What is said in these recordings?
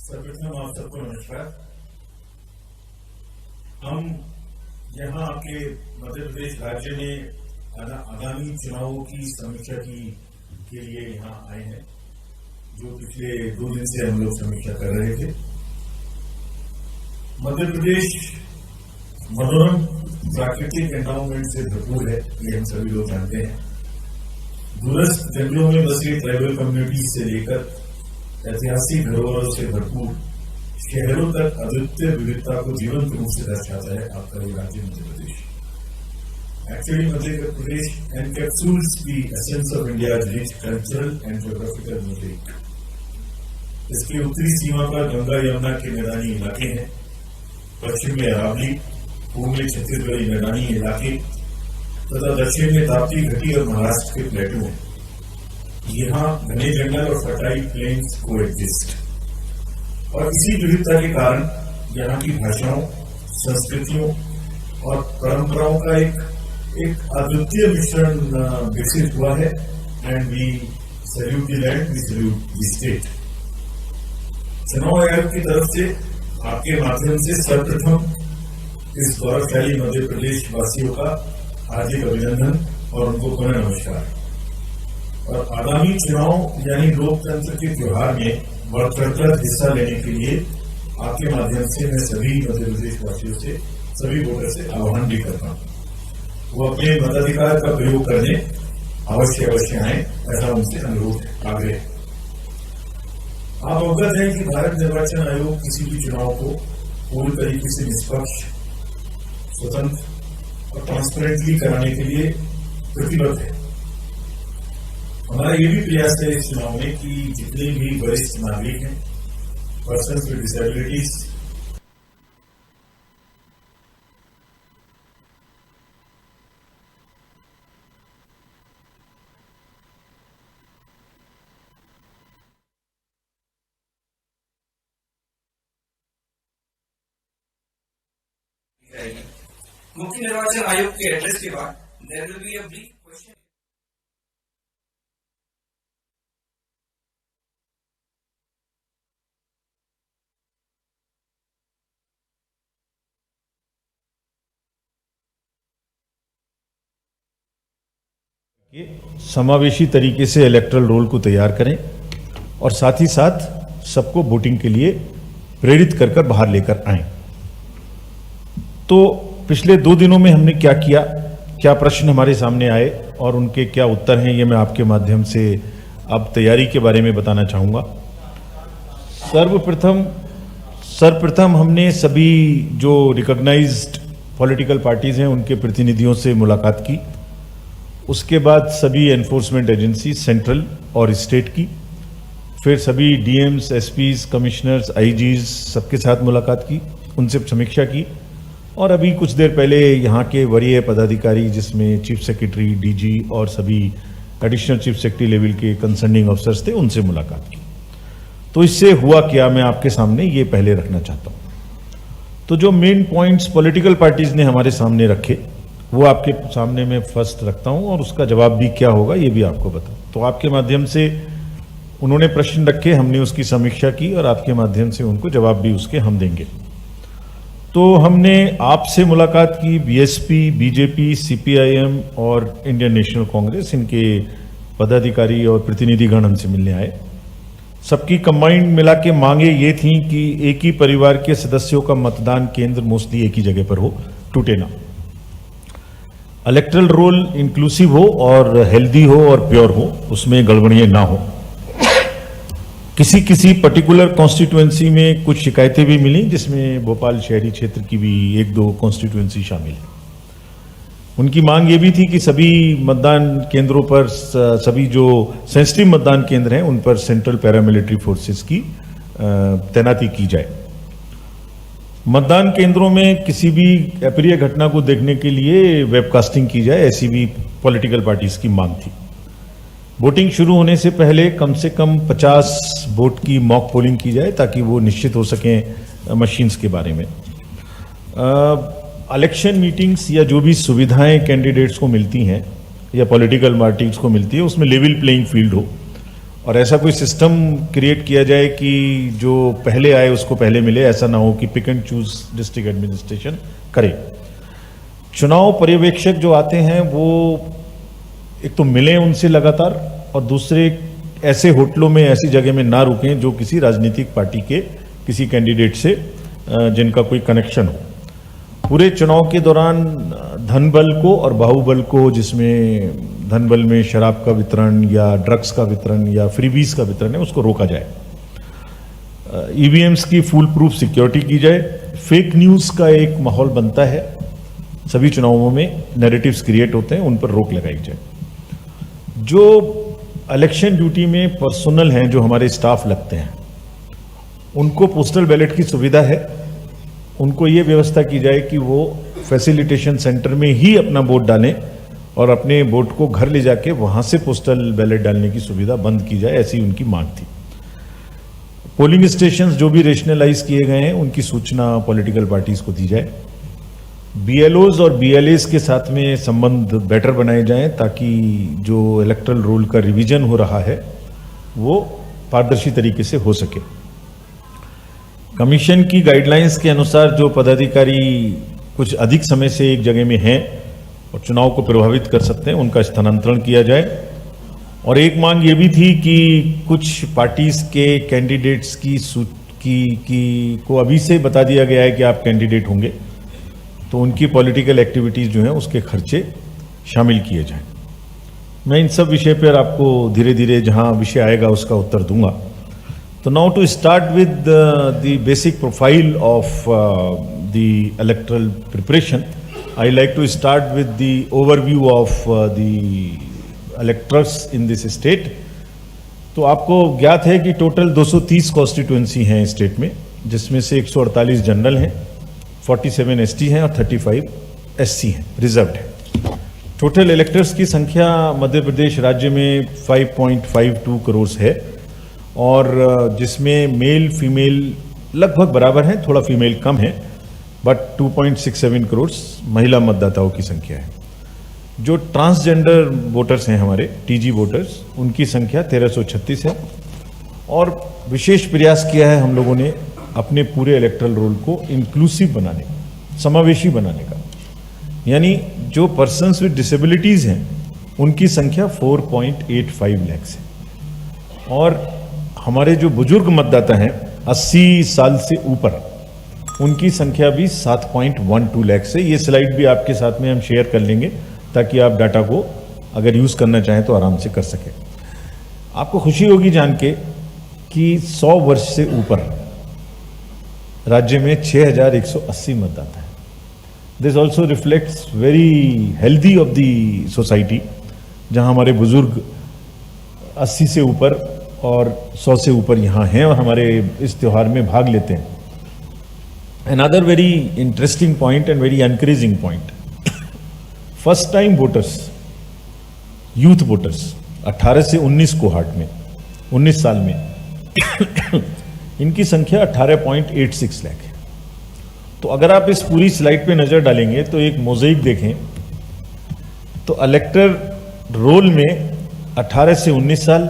सर्वप्रथम आप सबको नमस्कार। हम यहाँ आपके मध्य प्रदेश राज्य में आगामी चुनावों की समीक्षा के लिए यहाँ आए हैं, जो पिछले 2 दिन से हम लोग समीक्षा कर रहे थे। मध्य प्रदेश मनोरम प्राकृतिक एंडाउमेंट से भरपूर है, ये हम सभी लोग जानते हैं। दूरस्थ जंगलों में बसी ट्राइबल कम्युनिटी से लेकर ऐतिहासिक धरोहरों से भरपूर शहरों तक अद्वितीय विविधता को जीवंत रूप से दर्शाता है आपका ये राज्य Madhya Pradesh. Actually Madhya Pradesh encapsulates the essence of India rich cultural and geographical mosaic. इसकी उत्तरी सीमा पर गंगा यमुना के मैदानी इलाके हैं, पश्चिम में अरावली, पूर्व में छत्तीसगढ़ी मैदानी इलाके तथा दक्षिण में ताप्ती घाटी और महाराष्ट्र के प्लेटू हैं। यहाँ घने जंगल और फर्टाइल प्लेन्स को एग्जिस्ट, और इसी विविधता के कारण यहाँ की भाषाओं, संस्कृतियों और परंपराओं का एक अद्वितीय मिश्रण विकसित हुआ है। And we salute the land, we salute the state. चुनाव आयोग की तरफ से आपके माध्यम से सर्वप्रथम इस गौरवशाली मध्य प्रदेश वासियों का हार्दिक अभिनंदन और उनको पुनः नमस्कार। और आगामी चुनाव यानी लोकतंत्र के त्योहार में बढ़-चढ़कर हिस्सा लेने के लिए आपके माध्यम से मैं सभी मध्य प्रदेश वासियों से, सभी वोटर से आह्वान भी करता हूं, वो अपने मताधिकार का प्रयोग करने अवश्य आए, ऐसा उनसे अनुरोध आग्रह। आप अवगत हैं कि भारत निर्वाचन आयोग किसी भी चुनाव को पूरी तरीके से निष्पक्ष, स्वतंत्र और ट्रांसपेरेंटली कराने के लिए प्रतिबद्ध है। हमारा ये भी प्रयास है इस चुनाव में कि जितने भी वरिष्ठ नागरिक हैं, पर्सन्स विद डिसेबिलिटीज, मुख्य निर्वाचन आयोग के एड्रेस के बाद there will be a brief question. समावेशी तरीके से इलेक्टरल रोल को तैयार करें और साथ ही साथ सबको वोटिंग के लिए प्रेरित कर बाहर लेकर आएं। तो पिछले 2 दिनों में हमने क्या किया, क्या प्रश्न हमारे सामने आए और उनके क्या उत्तर हैं, ये मैं आपके माध्यम से अब तैयारी के बारे में बताना चाहूँगा। सर्वप्रथम हमने सभी जो रिकॉग्नाइज्ड पॉलिटिकल पार्टीज हैं उनके प्रतिनिधियों से मुलाकात की। उसके बाद सभी एनफोर्समेंट एजेंसी सेंट्रल और स्टेट की, फिर सभी डीएम्स, एसपीज, कमिश्नर्स, आईजीज सबके साथ मुलाकात की, उनसे समीक्षा की। और अभी कुछ देर पहले यहाँ के वरीय पदाधिकारी जिसमें चीफ सेक्रेटरी, डीजी और सभी एडिशनल चीफ सेक्रेटरी लेवल के कंसर्निंग अफसर्स थे, उनसे मुलाकात की। तो इससे हुआ क्या, मैं आपके सामने ये पहले रखना चाहता हूँ। तो जो मेन पॉइंट्स पॉलिटिकल पार्टीज ने हमारे सामने रखे वो आपके सामने मैं फर्स्ट रखता हूं, और उसका जवाब भी क्या होगा ये भी आपको बताऊं। तो आपके माध्यम से उन्होंने प्रश्न रखे, हमने उसकी समीक्षा की और आपके माध्यम से उनको जवाब भी उसके हम देंगे। तो हमने आपसे मुलाकात की, बीएसपी, बीजेपी, सीपीआईएम और इंडियन नेशनल कांग्रेस, इनके पदाधिकारी और प्रतिनिधिगण हमसे मिलने आए। सबकी कंबाइंड मिला के मांगे ये थी कि एक ही परिवार के सदस्यों का मतदान केंद्र मोस्टली एक ही जगह पर हो, टूटे ना, इलेक्टरल रोल इंक्लूसिव हो और हेल्दी हो और प्योर हो, उसमें गड़बड़ियां ना हो। किसी पर्टिकुलर कॉन्स्टिट्यूएंसी में कुछ शिकायतें भी मिली, जिसमें भोपाल शहरी क्षेत्र की भी 1-2 कॉन्स्टिट्यूएंसी शामिल है। उनकी मांग ये भी थी कि सभी मतदान केंद्रों पर, सभी जो सेंसिटिव मतदान केंद्र हैं उन पर सेंट्रल पैरामिलिट्री फोर्सेस की तैनाती की जाए। मतदान केंद्रों में किसी भी अप्रिय घटना को देखने के लिए वेबकास्टिंग की जाए, ऐसी भी पॉलिटिकल पार्टीज की मांग थी। वोटिंग शुरू होने से पहले कम से कम 50 वोट की मॉक पोलिंग की जाए ताकि वो निश्चित हो सकें मशीन्स के बारे में। इलेक्शन मीटिंग्स या जो भी सुविधाएं कैंडिडेट्स को मिलती हैं या पॉलिटिकल पार्टीज को मिलती है, उसमें लेवल प्लेइंग फील्ड हो और ऐसा कोई सिस्टम क्रिएट किया जाए कि जो पहले आए उसको पहले मिले, ऐसा ना हो कि pick and choose district administration करे। चुनाव पर्यवेक्षक जो आते हैं वो एक तो मिलें उनसे लगातार, और दूसरे ऐसे होटलों में, ऐसी जगह में ना रुकें जो किसी राजनीतिक पार्टी के किसी कैंडिडेट से जिनका कोई कनेक्शन हो। पूरे चुनाव के दौरान धन बल को और बाहुबल को, जिसमें धन बल में शराब का वितरण या ड्रग्स का वितरण या फ्रीबीज का वितरण है, उसको रोका जाए। ईवीएम्स की फुल प्रूफ सिक्योरिटी की जाए। फेक न्यूज का एक माहौल बनता है, सभी चुनावों में नैरेटिव्स क्रिएट होते हैं, उन पर रोक लगाई जाए। जो इलेक्शन ड्यूटी में पर्सनल हैं, जो हमारे स्टाफ लगते हैं, उनको पोस्टल बैलेट की सुविधा है। उनको ये व्यवस्था की जाए कि वो फैसिलिटेशन सेंटर में ही अपना वोट डालें और अपने वोट को घर ले जाके वहां से पोस्टल बैलेट डालने की सुविधा बंद की जाए, ऐसी उनकी मांग थी। पोलिंग स्टेशंस जो भी रेशनलाइज किए गए हैं उनकी सूचना पॉलिटिकल पार्टीज को दी जाए। बीएलओज और बीएलएस के साथ में संबंध बेटर बनाए जाएं ताकि जो इलेक्टरल रोल का रिवीजन हो रहा है वो पारदर्शी तरीके से हो सके। कमीशन की गाइडलाइंस के अनुसार जो पदाधिकारी कुछ अधिक समय से एक जगह में हैं और चुनाव को प्रभावित कर सकते हैं, उनका स्थानांतरण किया जाए। और एक मांग ये भी थी कि कुछ पार्टीज के कैंडिडेट्स को अभी से बता दिया गया है कि आप कैंडिडेट होंगे, तो उनकी पॉलिटिकल एक्टिविटीज जो हैं उसके खर्चे शामिल किए जाएं। मैं इन सब विषय पर आपको धीरे धीरे जहां विषय आएगा उसका उत्तर दूंगा। तो now to start with the basic profile of the electoral preparation, I like to start with the overview of the electors in this state. तो आपको ज्ञात है कि टोटल 230 कॉन्स्टिट्यूएंसी हैं स्टेट में, जिसमें से 148 जनरल हैं, 47 एसटी हैं और 35 एससी हैं, रिजर्व्ड है। टोटल इलेक्टर्स की संख्या मध्य प्रदेश राज्य में 5.52 करोड़ है, और जिसमें मेल फीमेल लगभग बराबर हैं, थोड़ा फीमेल कम है, बट 2.67 करोड़ महिला मतदाताओं की संख्या है। जो ट्रांसजेंडर वोटर्स हैं हमारे टीजी वोटर्स, उनकी संख्या 1336 है। और विशेष प्रयास किया है हम लोगों ने अपने पूरे इलेक्टरल रोल को इंक्लूसिव बनाने का, समावेशी बनाने का, यानी जो पर्सन्स विद डिसेबिलिटीज हैं उनकी संख्या 4.85 लाख है। और हमारे जो बुजुर्ग मतदाता हैं 80 साल से ऊपर, उनकी संख्या भी 7.12 लाख से। ये स्लाइड भी आपके साथ में हम शेयर कर लेंगे ताकि आप डाटा को अगर यूज करना चाहें तो आराम से कर सकें। आपको खुशी होगी जान के कि 100 वर्ष से ऊपर राज्य में 6180 मतदाता हैं। This also reflects very healthy of the society, जहां हमारे बुजुर्ग 80 से ऊपर और 100 से ऊपर यहाँ हैं और हमारे इस त्योहार में भाग लेते हैं। Another very interesting point and very encouraging point, first time voters, youth voters 18 से 19 कोहार्ट में, 19 साल में इनकी संख्या 18.86 लाख है। तो अगर आप इस पूरी स्लाइड पे नजर डालेंगे तो एक मोज़ेक देखें तो इलेक्टर रोल में 18 से 19 साल,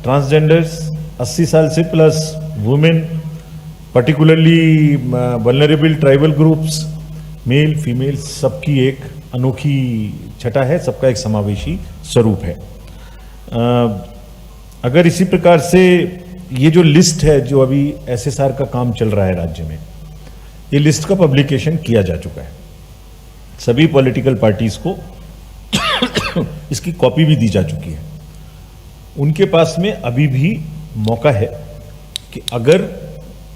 ट्रांसजेंडर्स 80 साल से plus, women, particularly vulnerable tribal groups, male female, सबकी एक अनोखी छटा है, सबका एक समावेशी स्वरूप है। अगर इसी प्रकार से ये जो लिस्ट है, जो अभी एसएसआर का काम चल रहा है राज्य में, ये लिस्ट का पब्लिकेशन किया जा चुका है, सभी पॉलिटिकल पार्टीज को इसकी कॉपी भी दी जा चुकी है। उनके पास में अभी भी मौका है कि अगर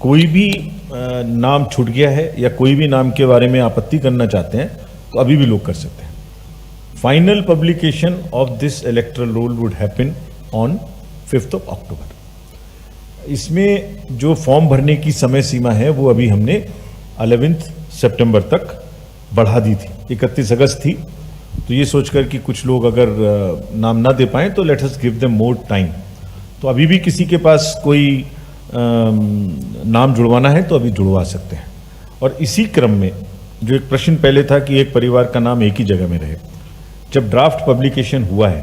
कोई भी नाम छूट गया है या कोई भी नाम के बारे में आपत्ति करना चाहते हैं तो अभी भी लोग कर सकते हैं। Final publication of this electoral roll would happen on 5th of October। इसमें जो फॉर्म भरने की समय सीमा है वो अभी हमने 11th सितंबर तक बढ़ा दी थी, 31 अगस्त थी। तो ये सोचकर कि कुछ लोग अगर नाम ना दे पाएं तो let us give them more time. तो अभी भी किसी के पास कोई नाम जुड़वाना है तो अभी जुड़वा सकते हैं। और इसी क्रम में जो एक प्रश्न पहले था कि एक परिवार का नाम एक ही जगह में रहे, जब ड्राफ्ट पब्लिकेशन हुआ है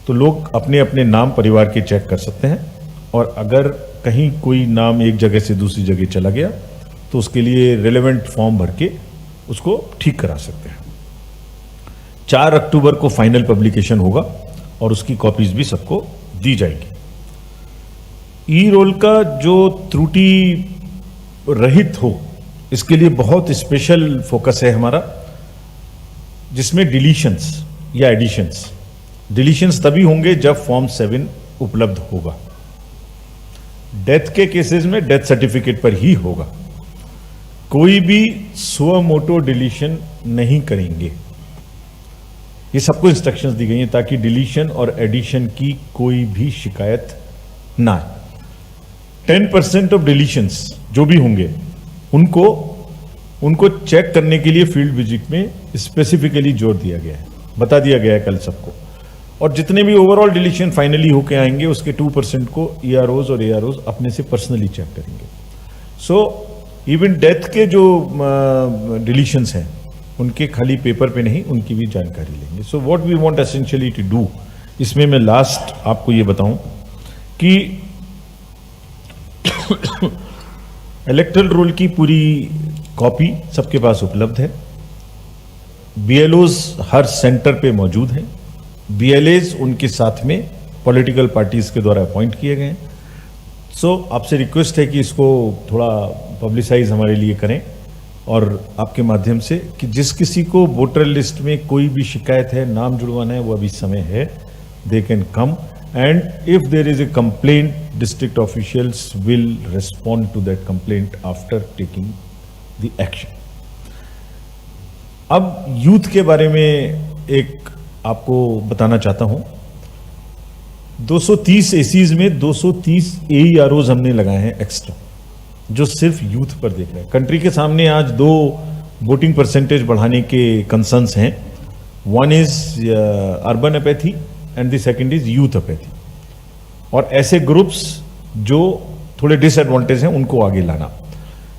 तो लोग अपने अपने नाम परिवार के चेक कर सकते हैं, और अगर कहीं कोई नाम एक जगह से दूसरी जगह चला गया तो उसके लिए रिलेवेंट फॉर्म भर के उसको ठीक करा सकते हैं। 4 अक्टूबर को फाइनल पब्लिकेशन होगा और उसकी कॉपीज भी सबको दी जाएगी। ई रोल का जो त्रुटि रहित हो, इसके लिए बहुत स्पेशल फोकस है हमारा, जिसमें डिलीशंस या एडिशंस। डिलीशंस तभी होंगे जब फॉर्म 7 उपलब्ध होगा। डेथ के केसेस में डेथ सर्टिफिकेट पर ही होगा। कोई भी स्व मोटो डिलीशन नहीं करेंगे। ये सबको इंस्ट्रक्शंस दी गई हैं ताकि डिलीशन और एडिशन की कोई भी शिकायत ना आए। 10% ऑफ डिलीशंस जो भी होंगे उनको चेक करने के लिए फील्ड विजिट में स्पेसिफिकली जोर दिया गया है, बता दिया गया है कल सबको। और जितने भी ओवरऑल डिलीशन फाइनली होके आएंगे उसके 2% को EROs और AROs अपने से पर्सनली चेक करेंगे। सो इवन डेथ के जो डिलीशंस हैं उनके खाली पेपर पे नहीं, उनकी भी जानकारी लेंगे। So what we want essentially to do, इसमें मैं लास्ट आपको ये बताऊं कि इलेक्टरल रोल की पूरी कॉपी सबके पास उपलब्ध है। BLOs हर सेंटर पे मौजूद हैं। BLAs उनके साथ में पॉलिटिकल पार्टीज के द्वारा अपॉइंट किए गए हैं। सो आपसे रिक्वेस्ट है कि इसको थोड़ा पब्लिसाइज हमारे लिए करें, और आपके माध्यम से कि जिस किसी को वोटर लिस्ट में कोई भी शिकायत है, नाम जुड़वाना है, वो अभी समय है, they can come, and if there is a complaint, district officials will respond to that complaint after taking the action. अब यूथ के बारे में एक आपको बताना चाहता हूं। 230 एसीज में 230 AEROs हमने लगाए हैं एक्स्ट्रा, जो सिर्फ यूथ पर देख रहे हैं। कंट्री के सामने आज 2 वोटिंग परसेंटेज बढ़ाने के कंसर्न्स हैं। One is urban apathy and the second is youth apathy, और ऐसे ग्रुप्स जो थोड़े डिसएडवांटेज हैं उनको आगे लाना।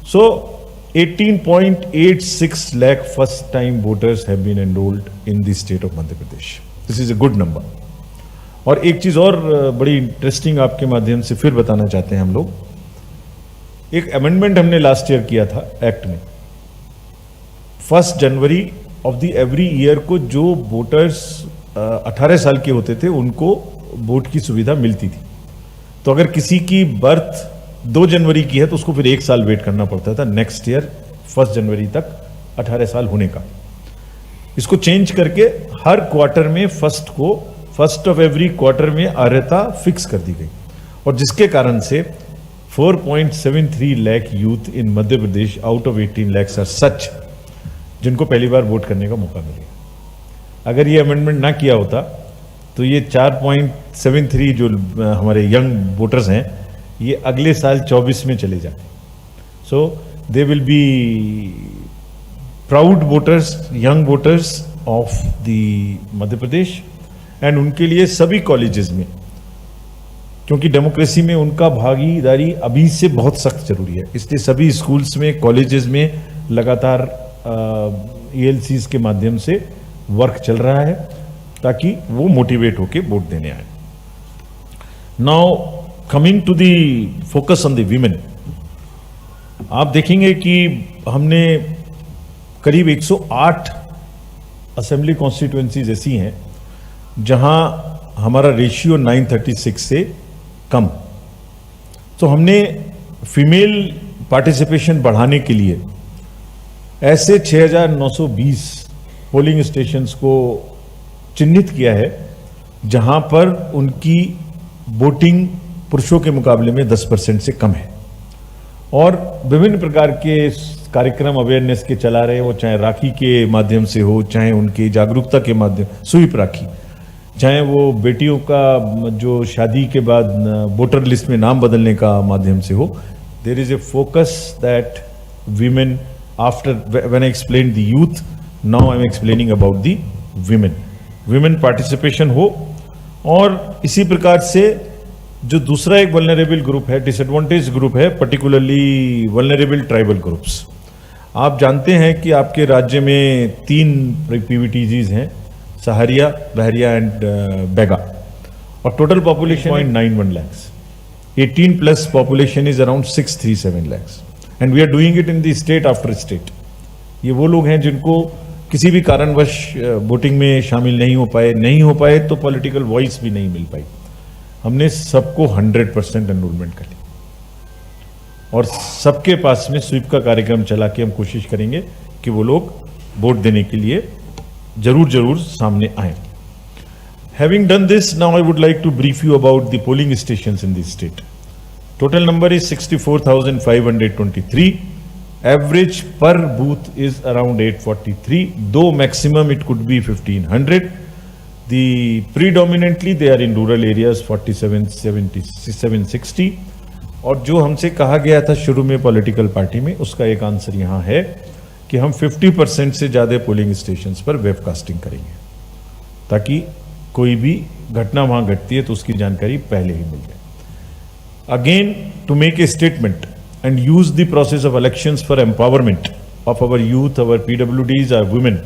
सो 18.86 lakh first time voters have been enrolled in the state of Madhya Pradesh. This is a good number. और एक चीज और बड़ी इंटरेस्टिंग आपके माध्यम से फिर बताना चाहते हैं हम लोग। एक अमेंडमेंट हमने लास्ट ईयर किया था एक्ट में। 1 January of the every year को जो वोटर्स 18 साल के होते थे उनको वोट की सुविधा मिलती थी। तो अगर किसी की बर्थ 2 जनवरी की है तो उसको फिर 1 साल वेट करना पड़ता था नेक्स्ट ईयर 1 जनवरी तक 18 साल होने का। इसको चेंज करके हर क्वार्टर में फर्स्ट ऑफ एवरी क्वार्टर में अर्हता फिक्स कर दी गई, और जिसके कारण से 4.73 lakh youth in Madhya Pradesh out of 18 lakhs are such जिनको पहली बार वोट करने का मौका मिलेगा। अगर ये अमेंडमेंट ना किया होता तो ये 4.73 जो हमारे यंग वोटर्स हैं ये अगले साल 24 में चले जाते। So they will be proud voters, young voters of the Madhya Pradesh, and उनके लिए सभी कॉलेजेस में, क्योंकि डेमोक्रेसी में उनका भागीदारी अभी से बहुत सख्त जरूरी है, इसलिए सभी स्कूल्स में, कॉलेजेस में लगातार ELCs के माध्यम से वर्क चल रहा है ताकि वो मोटिवेट होके वोट देने आए। Now coming to the focus on the women, आप देखेंगे कि हमने करीब 108 असेंबली कॉन्स्टिट्यूएंसीज ऐसी हैं जहां हमारा रेशियो 936 से कम। तो हमने फीमेल पार्टिसिपेशन बढ़ाने के लिए ऐसे 6,920 पोलिंग स्टेशंस को चिन्हित किया है जहां पर उनकी वोटिंग पुरुषों के मुकाबले में 10% से कम है, और विभिन्न प्रकार के कार्यक्रम अवेयरनेस के चला रहे हैं, वो चाहे राखी के माध्यम से हो, चाहे उनकी जागरूकता के माध्यम, स्वीप राखी, चाहे वो बेटियों का जो शादी के बाद वोटर लिस्ट में नाम बदलने का माध्यम से हो। There is a focus that women, after when I explain the youth, now I am explaining about the women participation हो। और इसी प्रकार से जो दूसरा एक वल्नरेबल ग्रुप है, डिसएडवांटेज ग्रुप है, पर्टिकुलरली वल्नरेबल ट्राइबल ग्रुप्स। आप जानते हैं कि आपके राज्य में 3 PVTGs हैं, सहारिया, बहरिया एंड बैगा। और total population 0.91 lakhs. 18 plus population is around 637 lakhs. And we are doing it in the state after state. ये वो लोग हैं जिनको किसी भी कारणवश वोटिंग में शामिल नहीं हो पाए तो पॉलिटिकल वॉइस भी नहीं मिल पाई. हमने सबको 100% एनरोलमेंट कर ली और सबके पास में स्वीप का कार्यक्रम चला के हम कोशिश करेंगे कि वो लोग वोट देने के लिए जरूर सामने आए. Having done this, now I would like to brief you about the polling stations in this state. Total number is 64,523. Average per booth is around 843, though maximum it could be 1,500. The predominantly they are in rural areas 4760. और जो हमसे कहा गया था शुरू में political party में, उसका एक आंसर यहाँ है कि हम 50% से ज़्यादा पोलिंग स्टेशंस पर वेबकास्टिंग करेंगे ताकि कोई भी घटना वहाँ घटती है तो उसकी जानकारी पहले ही मिल जाए. Again to make a statement and use the process of elections for empowerment of our youth, our PWDs, our women.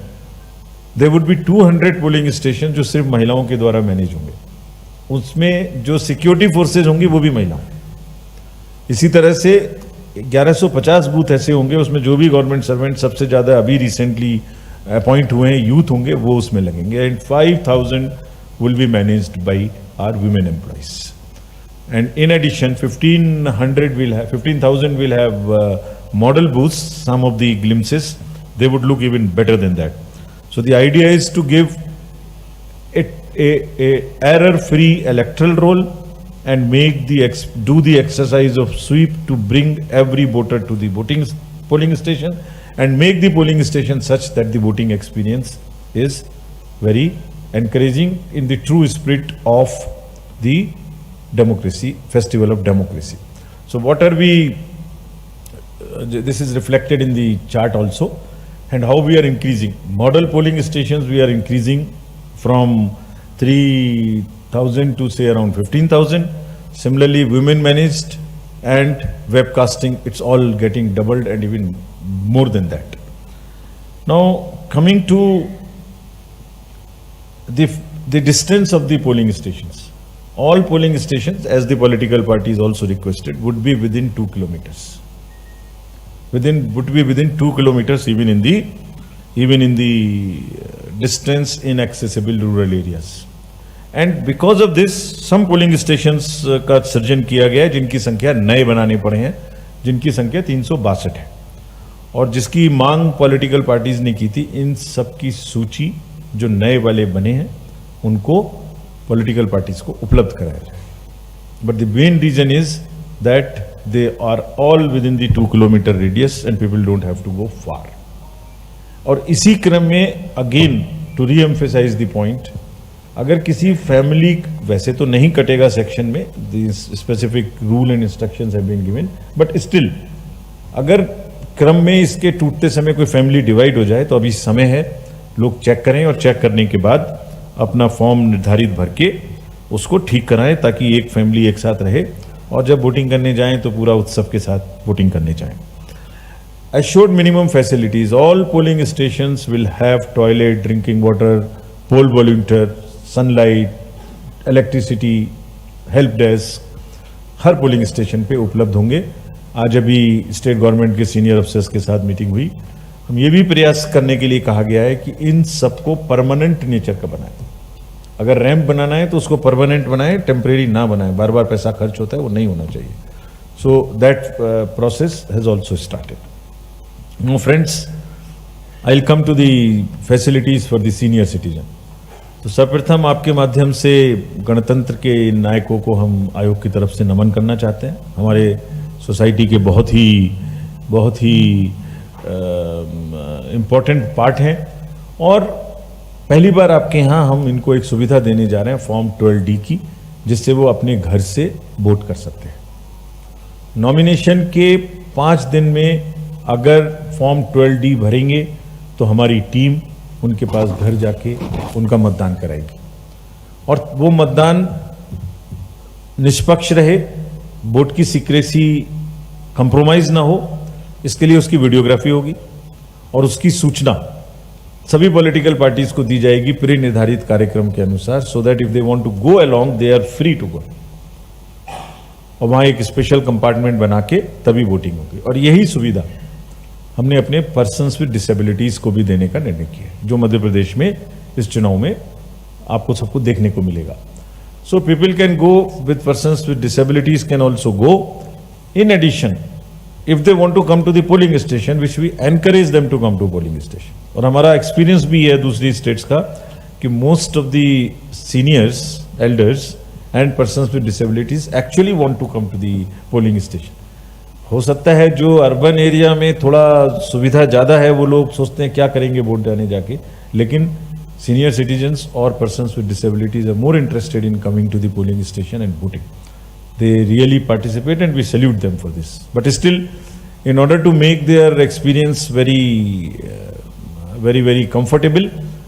There would be 200 polling stations जो सिर्फ महिलाओं के द्वारा मैनेज होंगे. उसमें जो सिक्योरिटी फोर्सेज होंगी वो भी महिलाओं. इसी तरह से 1150 बूथ ऐसे होंगे उसमें जो भी गवर्नमेंट सर्वेंट सबसे ज्यादा अभी रिसेंटली अपॉइंट हुए हैं यूथ होंगे वो उसमें लगेंगे. And 5000 will be managed by our women employees. And in addition, 15,000 will have model booths, some of the glimpses, they would look even better than that. So the idea is to give it a error-free electoral roll and do the exercise of sweep to bring every voter to the polling station and make the polling station such that the voting experience is very encouraging in the true spirit of the democracy, festival of democracy. So what are we, this is reflected in the chart also, and how we are increasing. Model polling stations we are increasing from 3,000 to say around 15,000. Similarly, women managed and webcasting, it's all getting doubled and even more than that. Now coming to the distance of the polling stations. All polling stations, as the political parties also requested, would be within 2 kilometers. Would be within 2 kilometers even in the distance inaccessible rural areas. And because of this, some polling stations का surgeon किया गया है जिनकी संख्या नए बनाने पड़े हैं, जिनकी संख्या 362 है और जिसकी मांग पॉलिटिकल पार्टीज ने की थी. इन सब की सूची जो नए वाले बने हैं उनको पॉलिटिकल पार्टीज को उपलब्ध कराया जाए. But the main reason is that they are all within the 2 kilometre radius and people don't have to go far. और इसी क्रम में again to reemphasise the point, अगर किसी फैमिली, वैसे तो नहीं कटेगा सेक्शन में, the specific rule and instructions have been given, but still अगर क्रम में इसके टूटते समय कोई फैमिली डिवाइड हो जाए तो अभी समय है, लोग चेक करें और चेक करने के बाद अपना फॉर्म निर्धारित भर के उसको ठीक कराएं ताकि एक फैमिली एक साथ रहे और जब वोटिंग करने जाएं तो पूरा उत्सव के साथ वोटिंग करने जाएं. Assured minimum facilities. All polling stations will have toilet, drinking water, poll volunteer, sunlight, electricity, help desk. Her polling station पे उपलब्ध होंगे. आज अभी स्टेट गवर्नमेंट के सीनियर अफसर्स के साथ मीटिंग हुई. हम ये भी प्रयास करने के लिए कहा गया है कि इन सबको परमानेंट नेचर का बनाएं. अगर रैंप बनाना है तो उसको परमानेंट बनाएं, टेम्परेरी ना बनाएं. बार बार पैसा खर्च होता है, वो नहीं होना चाहिए. So that process has also started. No friends, I will come to the facilities for the senior citizen. तो सर्वप्रथम आपके माध्यम से गणतंत्र के नायकों को हम आयोग की तरफ से नमन करना चाहते हैं. हमारे सोसाइटी के बहुत ही इम्पोर्टेंट पार्ट हैं और पहली बार आपके यहाँ हम इनको एक सुविधा देने जा रहे हैं फॉर्म 12D की, जिससे वो अपने घर से वोट कर सकते हैं. नॉमिनेशन के 5 दिन में अगर फॉर्म 12D भरेंगे तो हमारी टीम उनके पास घर जाके उनका मतदान कराएगी और वो मतदान निष्पक्ष रहे, वोट की सीक्रेसी कंप्रोमाइज ना हो, इसके लिए उसकी वीडियोग्राफी होगी और उसकी सूचना सभी पॉलिटिकल पार्टीज को दी जाएगी प्री निर्धारित कार्यक्रम के अनुसार, so that if they want to go along they are free to go, और वहां एक स्पेशल कंपार्टमेंट बना के तभी वोटिंग होगी। और यही सुविधा हमने अपने पर्सन्स विद डिसेबिलिटीज को भी देने का निर्णय किया, जो मध्य प्रदेश में इस चुनाव में आपको सबको देखने को मिलेगा। So people can go with persons with disabilities can also go. In addition, if they want to come to the polling station, which we encourage them to come to polling station. और हमारा experience भी है दूसरी states का कि most of the seniors, elders and persons with disabilities actually want to come to the polling station. हो सकता है जो अर्बन एरिया में थोड़ा सुविधा ज्यादा है वो लोग सोचते हैं क्या करेंगे वोट डालने जाके, लेकिन सीनियर सिटीजन्स और persons with disabilities are more interested in coming to the polling station and voting. They really participate and we salute them for this. But still, in order to make their experience very comfortable,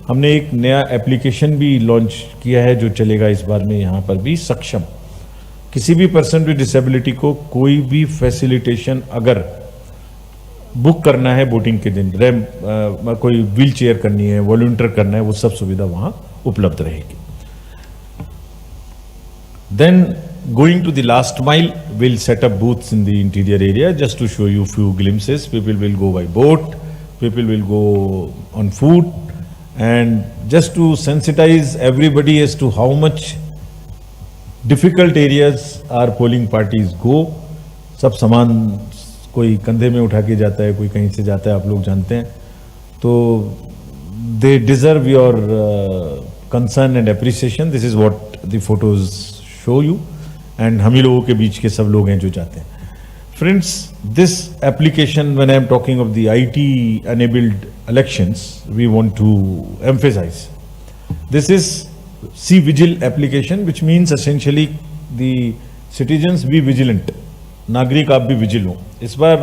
हमने एक नया application भी launch किया है जो चलेगा इस बार में यहाँ पर भी। सक्षम किसी भी पर्सन विद डिसेबिलिटी को कोई भी फैसिलिटेशन अगर बुक करना है वोटिंग के दिन, रैम्प, कोई व्हील चेयर करनी है, वॉलंटियर करना है, वो सब सुविधा वहां उपलब्ध रहेगी। Then going to the last mile, we'll set up booths in the interior area just to show you few glimpses. People will go by boat, people will go on foot, and just to sensitize everybody as to how much difficult areas our polling parties go. सब सामान कोई कंधे में उठा के जाता है, कोई कहीं से जाता है, आप लोग जानते हैं, तो they deserve your concern and appreciation. This is what the photos show you. And हम ही लोगों के बीच के सब लोग हैं जो जाते हैं। Friends, this application, when I am talking of the IT enabled elections, we want to emphasize this is C-Vigil application, which means essentially the citizens be vigilant, नागरिक आप भी विजिल हो। इस बार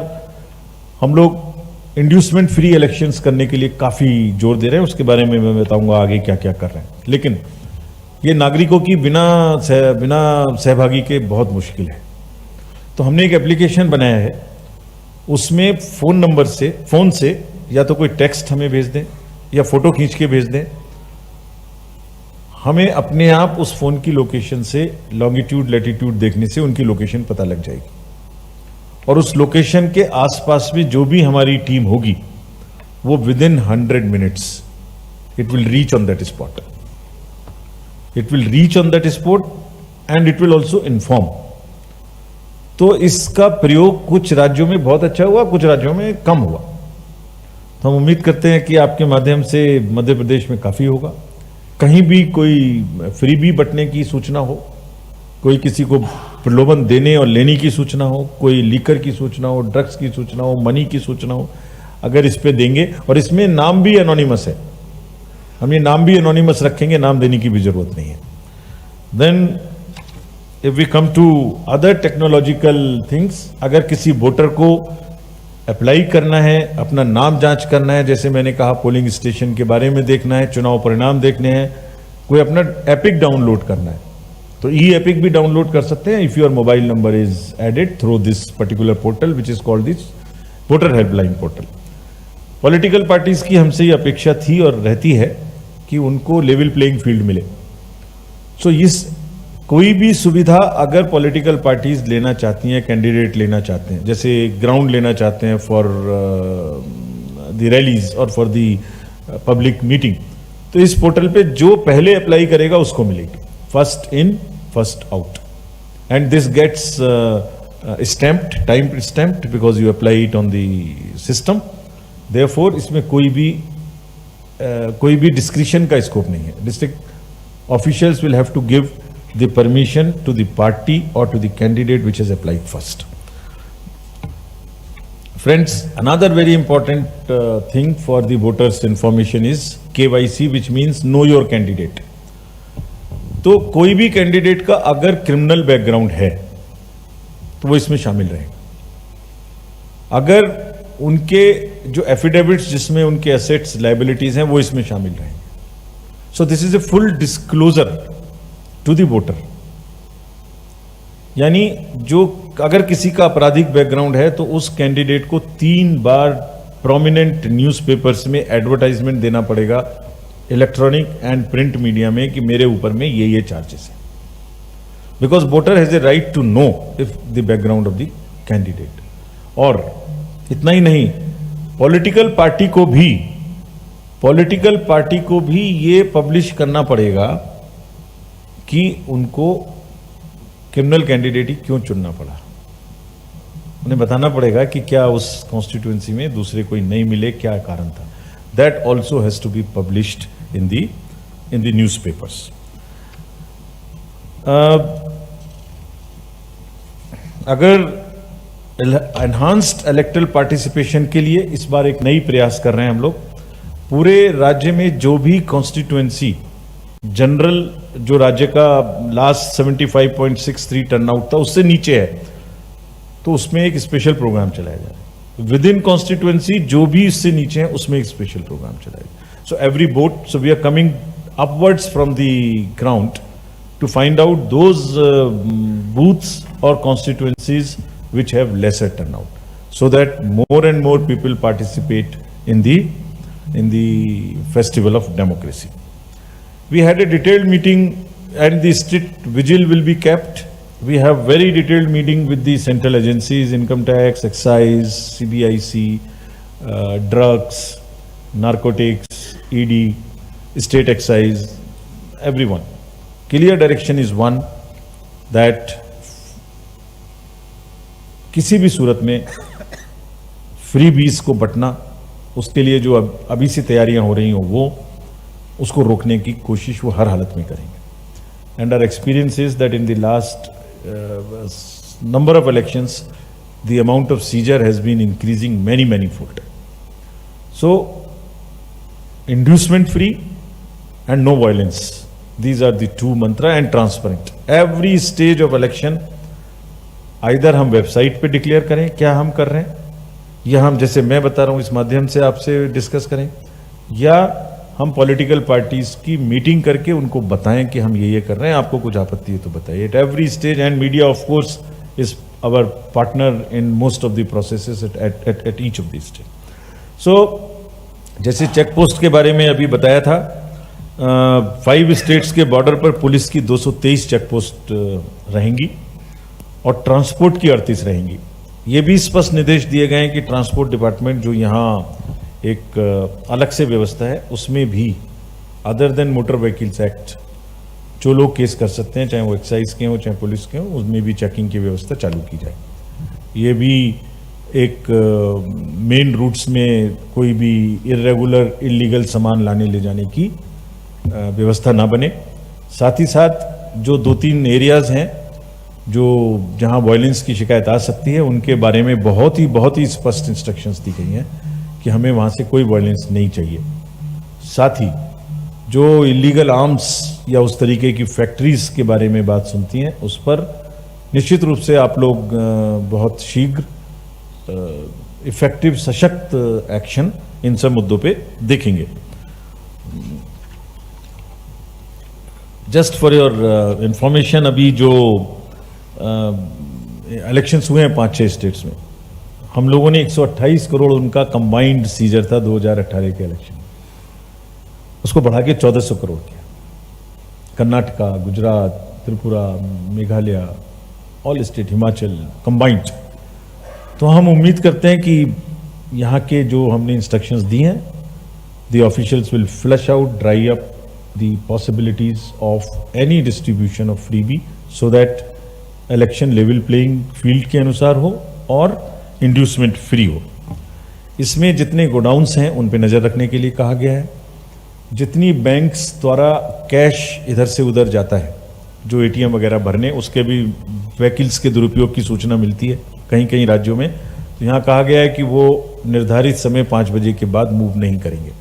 हम लोग इंड्यूसमेंट फ्री इलेक्शंस करने के लिए काफी जोर दे रहे हैं, उसके बारे में मैं बताऊंगा आगे क्या क्या कर रहे हैं, लेकिन ये नागरिकों की बिना सहभागी के बहुत मुश्किल है। तो हमने एक एप्लीकेशन बनाया है, उसमें फोन से या तो कोई टेक्स्ट हमें भेज दें या फोटो खींच के भेज दें, हमें अपने आप उस फोन की लोकेशन से लॉन्गिट्यूड लैटिट्यूड देखने से उनकी लोकेशन पता लग जाएगी, और उस लोकेशन के आसपास में जो भी हमारी टीम होगी वो within 100 minutes it will reach on that spot. It will reach on that spot and it will also inform. तो इसका प्रयोग कुछ राज्यों में बहुत अच्छा हुआ, कुछ राज्यों में कम हुआ। तो हम उम्मीद करते हैं कि आपके माध्यम से मध्य प्रदेश में काफी होगा। कहीं भी कोई फ्रीबी बंटने की सूचना हो, कोई किसी को प्रलोभन देने और लेने की सूचना हो, कोई लीकर की सूचना हो, ड्रग्स की सूचना हो, मनी की सूचना हो, अगर इस पे देंगे, और इसमें नाम भी एनोनिमस है, हम ये नाम भी एनोनिमस रखेंगे, नाम देने की भी जरूरत नहीं है। Then if we come to other technological things, अगर किसी वोटर को अप्लाई करना है, अपना नाम जांच करना है, जैसे मैंने कहा पोलिंग स्टेशन के बारे में देखना है, चुनाव परिणाम देखने हैं, कोई अपना एपिक डाउनलोड करना है, तो ई-एपिक भी डाउनलोड कर सकते हैं if your mobile number is added through this particular portal which is called this voter helpline portal. Political parties की हमसे ये अपेक्षा थी और रहती है कि उनको लेवल प्लेइंग फील्ड मिले। सो इस कोई भी सुविधा अगर पॉलिटिकल पार्टीज लेना चाहती हैं, कैंडिडेट लेना चाहते हैं, जैसे ग्राउंड लेना चाहते हैं फॉर द रैलीज और फॉर द पब्लिक मीटिंग, तो इस पोर्टल पे जो पहले अप्लाई करेगा उसको मिलेगी, first in first out, and this gets stamped, time stamped, because you apply it on the system. Therefore इसमें कोई भी डिस्क्रिशन का स्कोप नहीं है। District officials will have to give the permission to the party और to the candidate which has applied first. Friends, another very important thing for the voters information is KYC, which means know your candidate. तो कोई भी candidate का अगर criminal background है तो वो इसमें शामिल रहेगा। अगर उनके जो एफिडेविट्स जिसमें उनके एसेट्स लायबिलिटीज हैं वो इसमें शामिल रहेंगे। So this is a full disclosure to the voter, यानी जो अगर किसी का आपराधिक बैकग्राउंड है तो उस कैंडिडेट को 3 बार प्रोमिनेंट न्यूज़पेपर्स में एडवर्टाइजमेंट देना पड़ेगा इलेक्ट्रॉनिक एंड प्रिंट मीडिया में कि मेरे ऊपर में ये चार्जेस है, because voter has a right to know if the background of the candidate. और इतना ही नहीं, पॉलिटिकल पार्टी को भी ये पब्लिश करना पड़ेगा कि उनको क्रिमिनल कैंडिडेट ही क्यों चुनना पड़ा। उन्हें बताना पड़ेगा कि क्या उस कॉन्स्टिट्यूएंसी में दूसरे कोई नहीं मिले, क्या कारण था। That also has to be published in the newspapers. अगर एनहांस्ड इलेक्टोरल पार्टिसिपेशन के लिए इस बार एक नई प्रयास कर रहे हैं हम लोग, पूरे राज्य में जो भी कॉन्स्टिट्यूएंसी जनरल जो राज्य का लास्ट 75.63 टर्नआउट था उससे नीचे है, तो उसमें एक स्पेशल प्रोग्राम चलाया जा रहा है। विद इन कॉन्स्टिट्यूएंसी जो भी इससे नीचे है उसमें एक स्पेशल प्रोग्राम चलाएगा। So every vote, so we are coming upwards from the ground to find out those booths और constituencies which have lesser turnout, so that more and more people participate in the festival of democracy. We had a detailed meeting and the strict vigil will be kept. We have very detailed meeting with the central agencies, income tax, excise, CBIC, drugs, narcotics, ED, state excise, everyone. Clear direction is one, that किसी भी सूरत में free बीज को बंटना, उसके लिए जो अभी से तैयारियां हो रही हो वो उसको रोकने की कोशिश वो हर हालत में करेंगे। And our experience is that in the last number of elections the amount of seizure has been increasing many fold. So inducement free and no violence, these are the two mantra, and transparent. Every stage of election either हम website पे declare करें क्या हम कर रहे हैं, या हम जैसे मैं बता रहा हूं इस माध्यम से आपसे डिस्कस करें, या हम पॉलिटिकल पार्टीज की मीटिंग करके उनको बताएं कि हम ये कर रहे हैं, आपको कुछ आपत्ति है तो बताइए। At every stage, and media of course is our partner in most of the processes at each of the state. So जैसे चेक पोस्ट के बारे में अभी बताया था, 5 स्टेट्स के बॉर्डर पर पुलिस की 223 चेक पोस्ट रहेंगी और ट्रांसपोर्ट की 38 रहेंगी। ये भी स्पष्ट निर्देश दिए गए हैं कि ट्रांसपोर्ट डिपार्टमेंट जो यहाँ एक अलग से व्यवस्था है उसमें भी other than motor vehicles act जो लोग केस कर सकते हैं, चाहे वो एक्साइज के हों चाहे पुलिस के हों, उसमें भी चेकिंग की व्यवस्था चालू की जाए। ये भी एक मेन रूट्स में कोई भी इरेगुलर इलीगल सामान लाने ले जाने की व्यवस्था ना बने। साथ ही साथ जो 2-3 एरियाज हैं जो जहां वायलेंस की शिकायत आ सकती है उनके बारे में बहुत ही स्पष्ट इंस्ट्रक्शंस दी गई हैं कि हमें वहां से कोई वायलेंस नहीं चाहिए। साथ ही जो इलीगल आर्म्स या उस तरीके की फैक्ट्रीज के बारे में बात सुनती हैं उस पर निश्चित रूप से आप लोग बहुत शीघ्र इफेक्टिव सशक्त एक्शन इन सब मुद्दों पे देखेंगे। जस्ट फॉर योर इंफॉर्मेशन, अभी जो इलेक्शंस हुए हैं 5-6 स्टेट्स में, हम लोगों ने 128 करोड़ उनका कंबाइंड सीजर था 2018 के इलेक्शन, उसको बढ़ा के 1400 करोड़ किया। Karnataka, Gujarat, Tripura, Meghalaya, all state, Himachal combined. तो हम उम्मीद करते हैं कि यहाँ के जो हमने इंस्ट्रक्शंस दी हैं, the officials will flush out, dry up the possibilities of any distribution of freebie, so that election level playing field के अनुसार हो और इंड्यूसमेंट फ्री हो। इसमें जितने गोडाउन्स हैं उन पे नज़र रखने के लिए कहा गया है। जितनी बैंक्स द्वारा कैश इधर से उधर जाता है, जो एटीएम वगैरह भरने, उसके भी व्हीकल्स के दुरुपयोग की सूचना मिलती है कहीं कहीं राज्यों में, तो यहाँ कहा गया है कि वो निर्धारित समय 5 बजे के बाद मूव नहीं करेंगे,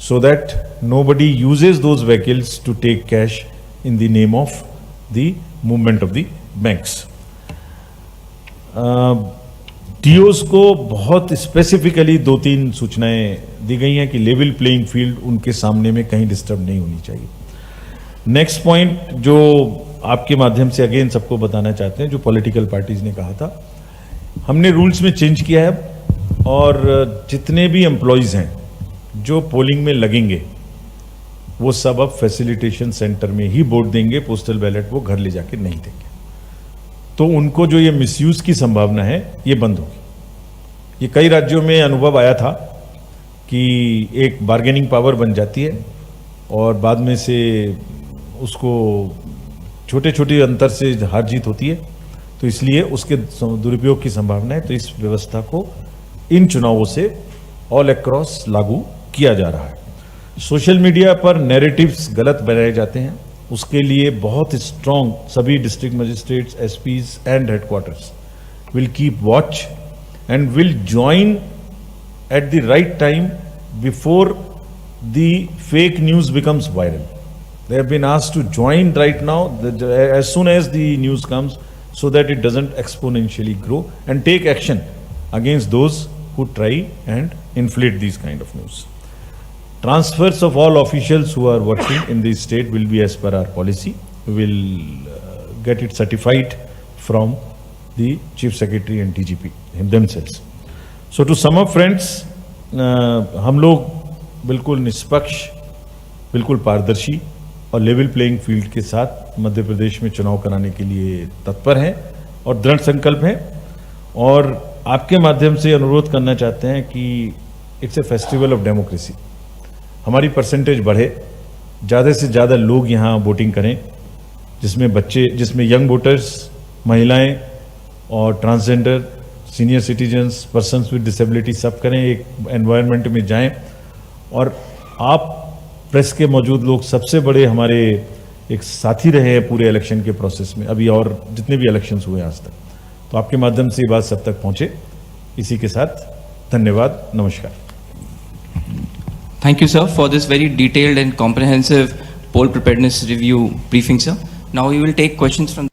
so that nobody uses those vehicles to take cash in the name of the movement of the banks. TOs को बहुत स्पेसिफिकली 2-3 सूचनाएं दी गई हैं कि लेवल प्लेइंग फील्ड उनके सामने में कहीं डिस्टर्ब नहीं होनी चाहिए। नेक्स्ट पॉइंट जो आपके माध्यम से अगेन सबको बताना चाहते हैं, जो पॉलिटिकल पार्टीज ने कहा था, हमने रूल्स में चेंज किया है। और जितने भी एम्प्लॉयज़ हैं जो पोलिंग में लगेंगे वो सब अब फैसिलिटेशन सेंटर में ही वोट देंगे, पोस्टल बैलेट वो घर ले जाके नहीं देंगे। तो उनको जो ये मिसयूज की संभावना है ये बंद होगी। ये कई राज्यों में अनुभव आया था कि एक बार्गेनिंग पावर बन जाती है और बाद में से उसको छोटे छोटे अंतर से हार जीत होती है, तो इसलिए उसके दुरुपयोग की संभावना है। तो इस व्यवस्था को इन चुनावों से ऑल अक्रॉस लागू किया जा रहा है। सोशल मीडिया पर नैरेटिव्स गलत बनाए जाते हैं, उसके लिए बहुत स्ट्रॉन्ग सभी district magistrates, SPs and headquarters will keep watch and will join at the right time before the fake news becomes viral. They have been asked to join right now as soon as the news comes so that it doesn't exponentially grow and take action against those who try and inflate these kind of news. Transfers of all officials who are working in the state will be as per our policy. We will get it certified from the Chief Secretary and DGP themselves. So to sum up friends, हम लोग बिल्कुल निष्पक्ष, बिल्कुल पारदर्शी और level playing field के साथ मध्य प्रदेश में चुनाव कराने के लिए तत्पर हैं और दृढ़ संकल्प हैं। और आपके माध्यम से अनुरोध करना चाहते हैं कि it's a festival of democracy, हमारी परसेंटेज बढ़े, ज़्यादा से ज़्यादा लोग यहाँ वोटिंग करें, जिसमें बच्चे, जिसमें यंग वोटर्स, महिलाएं और transgender, senior citizens, persons with disability सब करें, एक एनवायरनमेंट में जाएं। और आप प्रेस के मौजूद लोग सबसे बड़े हमारे एक साथी रहे हैं पूरे इलेक्शन के प्रोसेस में, अभी और जितने भी इलेक्शंस हुए आज तक, तो आपके माध्यम से ये बात सब तक पहुंचे। इसी के साथ धन्यवाद, नमस्कार। Thank you, sir, for this very detailed and comprehensive poll preparedness review briefing, sir. Now we will take questions from